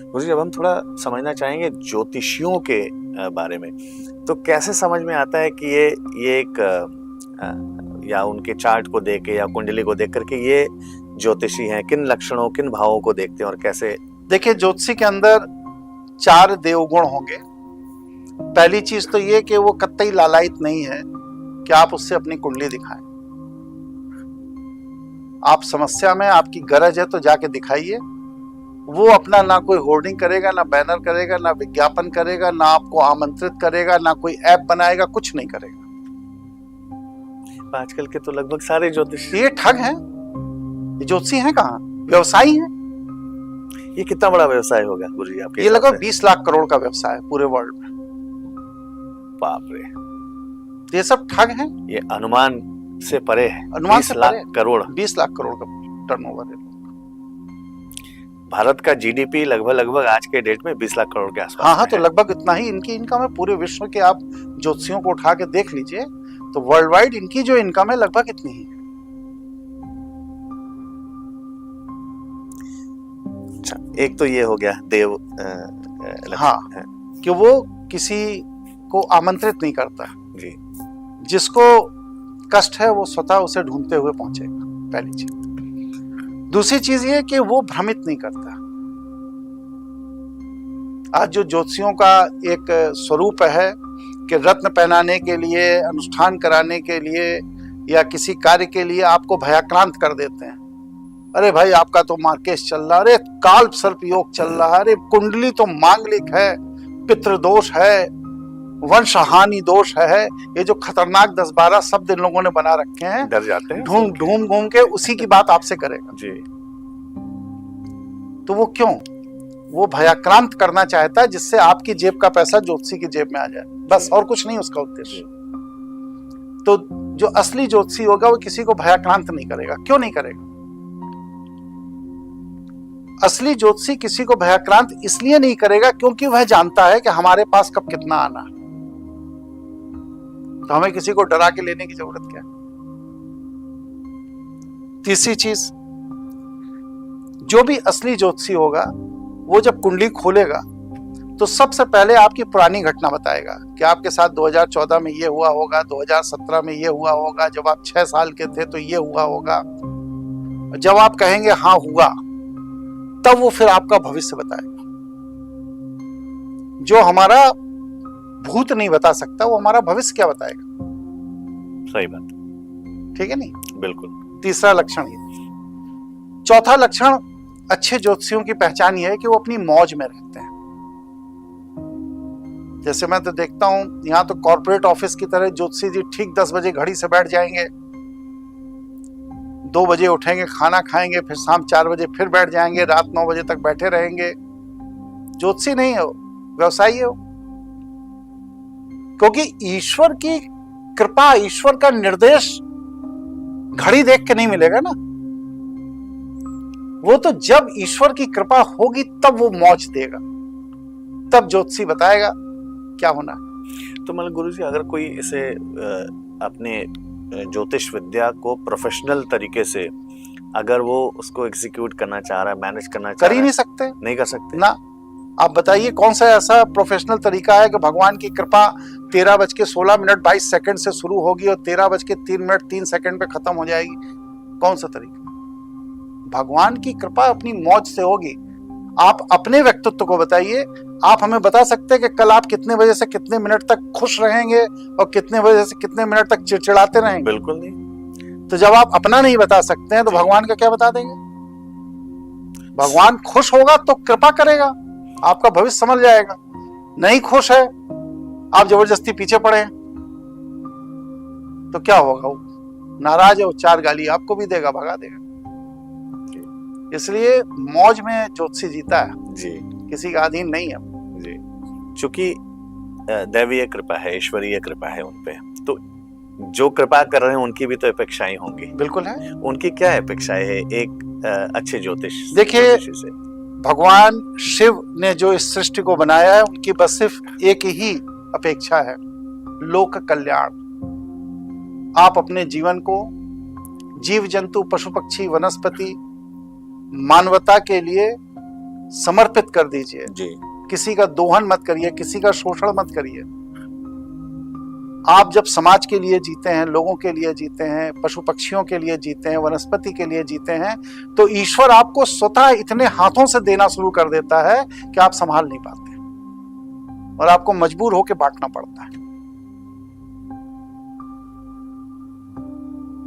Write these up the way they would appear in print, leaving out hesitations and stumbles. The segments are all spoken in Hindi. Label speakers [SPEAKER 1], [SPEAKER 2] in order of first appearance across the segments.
[SPEAKER 1] गुरुजी, अब हम थोड़ा समझना चाहेंगे ज्योतिषियों के बारे में। तो कैसे समझ में आता है कि ये एक या उनके चार्ट को देख के या कुंडली को देख करके ये ज्योतिषी हैं? किन लक्षणों, किन भावों को देखते हैं और कैसे?
[SPEAKER 2] देखिए, ज्योतिषी के अंदर 4 देवगुण होंगे। पहली चीज तो ये कि वो कतई लालायित नहीं है कि आप उससे अपनी कुंडली दिखाएं। आप समस्या में, आपकी गरज है तो जाके दिखाइए। वो अपना ना कोई होर्डिंग करेगा, ना बैनर करेगा, ना विज्ञापन करेगा, ना आपको आमंत्रित करेगा, ना कोई ऐप बनाएगा, कुछ नहीं करेगा।
[SPEAKER 1] आजकल के तो लगभग सारे ज्योतिषी
[SPEAKER 2] ये ठग हैं। ये ज्योतिषी हैं कहाँ? व्यवसायी हैं।
[SPEAKER 1] ये कितना बड़ा व्यवसाय होगा गुरुजी आपके?
[SPEAKER 2] ये लगभग 20 लाख करोड़ का व्यवसाय है पूरे वर्ल्ड में।
[SPEAKER 1] बाप रे,
[SPEAKER 2] ये सब ठग हैं।
[SPEAKER 1] ये अनुमान से परे है।
[SPEAKER 2] अनुमान
[SPEAKER 1] 20
[SPEAKER 2] से
[SPEAKER 1] लाख
[SPEAKER 2] परे।
[SPEAKER 1] करोड़।
[SPEAKER 2] 20 लाख करोड़ का टर्नओवर है।
[SPEAKER 1] भारत का जीडीपी लगभग आज के डेट में 20 लाख करोड़ के आसपास।
[SPEAKER 2] हाँ, तो लगभग इतना ही इनकी इनकम है। पूरे विश्व के आप ज्योतिषियों को उठा के देख लीजिए तो वर्ल्ड वाइड इनकी जो इनकम है लगभग इतनी ही है।
[SPEAKER 1] अच्छा, एक तो ये हो गया देव
[SPEAKER 2] हाँ, कि वो किसी को आमंत्रित नहीं करता
[SPEAKER 1] जी।
[SPEAKER 2] जिसको कष्ट है वो स्वतः उसे ढूंढते हुए पहुंचेगा, पहली चीज। दूसरी चीज ये कि वो भ्रमित नहीं करता। आज जो ज्योतिषियों का एक स्वरूप है कि रत्न पहनाने के लिए, अनुष्ठान कराने के लिए या किसी कार्य के लिए आपको भयाक्रांत कर देते हैं। अरे भाई, आपका तो मार्केश चल रहा, अरे काल सर्प योग चल रहा, अरे कुंडली तो मांगलिक है, पितृदोष है, वंश हानि दोष है। ये जो खतरनाक 10-12 शब्द इन लोगों ने बना रखे हैं,
[SPEAKER 1] डर जाते हैं।
[SPEAKER 2] घूम के उसी की बात आपसे करेगा
[SPEAKER 1] जी।
[SPEAKER 2] तो वो क्यों? वो भयाक्रांत करना चाहता है जिससे आपकी जेब का पैसा ज्योतिषी की जेब में आ जाए, बस। और कुछ नहीं उसका उद्देश्य। तो जो असली ज्योतिषी होगा वो किसी को भयाक्रांत नहीं करेगा। क्यों नहीं करेगा? असली ज्योतिषी किसी को भयाक्रांत इसलिए नहीं करेगा क्योंकि वह जानता है कि हमारे पास कब कितना आना है। तो हमें किसी को डरा के लेने की जरूरत क्या है? तीसरी चीज, जो भी असली ज्योतिषी होगा वो जब कुंडली खोलेगा तो सबसे पहले आपकी पुरानी घटना बताएगा कि आपके साथ 2014 में ये हुआ होगा, 2017 में ये हुआ होगा, जब आप 6 साल के थे तो ये हुआ होगा। जब आप कहेंगे हाँ हुआ, तब वो फिर आपका भविष्य बताएगा। जो हमारा भूत नहीं बता सकता वो हमारा भविष्य क्या बताएगा?
[SPEAKER 1] सही बात।
[SPEAKER 2] ठीक है नहीं?
[SPEAKER 1] बिल्कुल।
[SPEAKER 2] तीसरा लक्षण ये। चौथा लक्षण अच्छे ज्योतिषियों की पहचान ये है कि वो अपनी मौज में रहते हैं। जैसे मैं तो देखता हूं यहाँ तो कॉर्पोरेट ऑफिस की तरह ज्योतिषी जी ठीक 10 बजे घड़ी से बैठ जाएंगे, 2 बजे उठेंगे, खाना खाएंगे, फिर शाम 4 बजे फिर बैठ जाएंगे, रात 9 बजे तक बैठे रहेंगे। ज्योतिषी नहीं हो, व्यवसायी हो। क्योंकि ईश्वर की कृपा, ईश्वर का निर्देश घड़ी देख के नहीं मिलेगा ना। वो तो जब ईश्वर की कृपा होगी तब वो मौज देगा, तब ज्योतिषी बताएगा क्या होना है।
[SPEAKER 1] तो मतलब गुरुजी, अगर कोई इसे अपने ज्योतिष विद्या को प्रोफेशनल तरीके से अगर वो उसको एग्जीक्यूट करना चाह रहा है, मैनेज करना चाह रहा है,
[SPEAKER 2] कर ही नहीं सकते।
[SPEAKER 1] नहीं कर सकते
[SPEAKER 2] ना। आप बताइए कौन सा ऐसा प्रोफेशनल तरीका है कि भगवान की कृपा 13:16 से शुरू होगी और 13:03 पे खत्म हो जाएगी? कौन सा तरीका? भगवान की कृपा अपनी मौज से होगी। आप अपने व्यक्तित्व को बताइए। आप हमें बता सकते हैं कि कल आप कितने बजे से कितने मिनट तक खुश रहेंगे और कितने बजे से कितने मिनट तक चिड़चिड़ाते रहेंगे?
[SPEAKER 1] बिल्कुल नहीं।
[SPEAKER 2] तो जब आप अपना नहीं बता सकते हैं तो भगवान का क्या बता देंगे? भगवान खुश होगा तो कृपा करेगा, आपका भविष्य समझ जाएगा। नहीं खुश है, आप जबरदस्ती पीछे पड़े हैं तो क्या होगा? वो नाराज है, वो 4 गाली आपको भी देगा, भगा देगा। इसलिए मौज में ज्योतिषी जीता है
[SPEAKER 1] जी,
[SPEAKER 2] किसी का अधीन नहीं है
[SPEAKER 1] जी। चूंकि दैवीय कृपा है, ईश्वरीय कृपा है उन पे, तो जो कृपा कर रहे हैं उनकी भी तो अपेक्षाएं होंगी।
[SPEAKER 2] बिल्कुल है।
[SPEAKER 1] उनकी क्या अपेक्षाएं है एक अच्छे ज्योतिष?
[SPEAKER 2] देखिए, भगवान शिव ने जो इस सृष्टि को बनाया है उनकी बस सिर्फ एक ही अपेक्षा है, लोक कल्याण। आप अपने जीवन को जीव जंतु, पशु पक्षी, वनस्पति, मानवता के लिए समर्पित कर दीजिए।
[SPEAKER 1] जी
[SPEAKER 2] किसी का दोहन मत करिए, किसी का शोषण मत करिए। आप जब समाज के लिए जीते हैं, लोगों के लिए जीते हैं, पशु पक्षियों के लिए जीते हैं, वनस्पति के लिए जीते हैं, तो ईश्वर आपको स्वतः इतने हाथों से देना शुरू कर देता है कि आप संभाल नहीं पाते और आपको मजबूर होकर बांटना पड़ता है।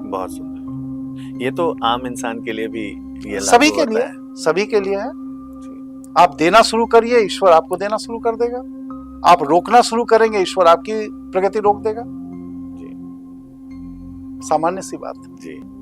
[SPEAKER 1] बहुत सुंदर। ये तो आम इंसान के लिए भी ये
[SPEAKER 2] सभी
[SPEAKER 1] लागू
[SPEAKER 2] के
[SPEAKER 1] होता
[SPEAKER 2] लिए,
[SPEAKER 1] है।
[SPEAKER 2] सभी के लिए है।
[SPEAKER 1] जी,
[SPEAKER 2] आप देना शुरू करिए, ईश्वर आपको देना शुरू कर देगा। आप रोकना शुरू करेंगे, ईश्वर आपकी प्रगति रोक देगा।
[SPEAKER 1] जी,
[SPEAKER 2] सामान्य सी बात है।
[SPEAKER 1] जी।